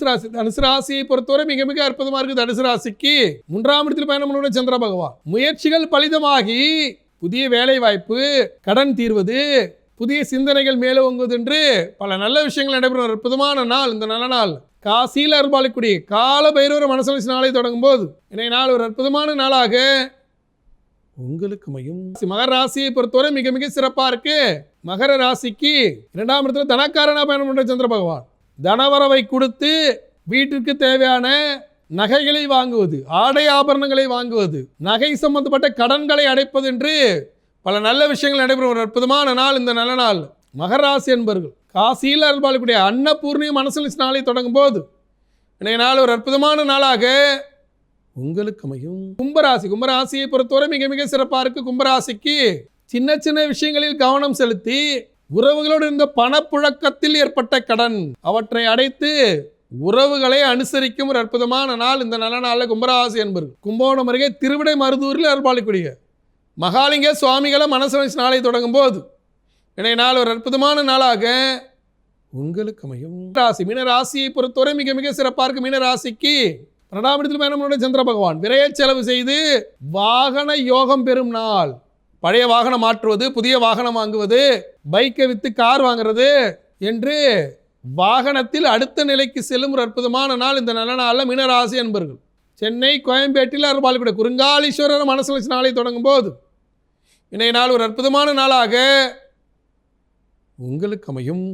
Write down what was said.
ராசி தனுசு ராசியை பொறுத்தவரை மிக மிக அற்புதமா இருக்கு. தனுசு ராசிக்கு 3ஆம் இடத்தில் பயணம் பண்ணுற சந்திர பகவான். முயற்சிகள் பலிதமாகி புதிய வேலை வாய்ப்பு, கடன் தீர்வது, புதிய சிந்தனைகள் மேலோங்குவது என்று பல நல்ல விஷயங்கள் நடைபெறும் அற்புதமான நாள் இந்த நல்ல நாள். காசியில் அருள்பாலிக்கூடிய கால பைரவர் மனசலசி நாளை தொடங்கும் போது இன்றைய நாள் ஒரு அற்புதமான நாளாக உங்களுக்கு அமையும். மகர ராசியை பொறுத்தவரை மிக மிக சிறப்பா இருக்கு. மகர ராசிக்கு 2ஆம் இடத்துல தனக்காரனா பயணம் பண்ற சந்திர பகவான். தனவரவை கொடுத்து வீட்டிற்கு தேவையான நகைகளை வாங்குவது, ஆடை ஆபரணங்களை வாங்குவது, நகை சம்பந்தப்பட்ட கடன்களை அடைப்பது என்று பல நல்ல விஷயங்கள் நடைபெறும் ஒரு அற்புதமான நாள் இந்த நல்ல நாள். மகர ராசி என்பர்கள் காசியில் அருள்பாலிக்கூடிய அன்னபூர்ணி மனசலசி நாளை தொடங்கும் போது இன்றைய நாள் ஒரு அற்புதமான நாளாக உங்களுக்கு அமையும். கும்பராசியை பொறுத்தவரை மிக மிக சிறப்பாக இருக்கு. கும்பராசிக்கு சின்ன சின்ன விஷயங்களில் கவனம் செலுத்தி உறவுகளோடு இருந்த பணப்புழக்கத்தில் ஏற்பட்ட கடன் அவற்றை அடைத்து உறவுகளை அனுசரிக்கும் ஒரு அற்புதமான நாள் இந்த நல்ல நாளில் கும்பராசி என்பது. கும்பகோணம் அருகே திருவிடை மருதூரில் அருள்பாலிக்கூடிய மகாலிங்க சுவாமிகளை மனசலசி நாளை தொடங்கும் போது இன்றைய நாள் ஒரு அற்புதமான நாளாக உங்களுக்கு அமையும். மீன ராசியை பொறுத்தவரை மிக மிக சிறப்பாக இருக்கு. மீன ராசிக்கு 2ஆம் இடத்தில் பயணம் சந்திர பகவான். விரைய செலவு செய்து வாகன யோகம் பெறும் நாள். பழைய வாகனம் மாற்றுவது, புதிய வாகனம் வாங்குவது, பைக்கை விற்று கார் வாங்குறது என்று வாகனத்தில் அடுத்த நிலைக்கு செல்லும் ஒரு அற்புதமான நாள் இந்த நல்ல நாளில் மீனராசி என்பர்கள். சென்னை கோயம்பேட்டில் அருள்பாலிக்கூடிய குறுங்காலீஸ்வரர் மனசலசி நாளை தொடங்கும் போது இன்றைய நாள் ஒரு அற்புதமான நாளாக உங்களுக்கு அமையும்.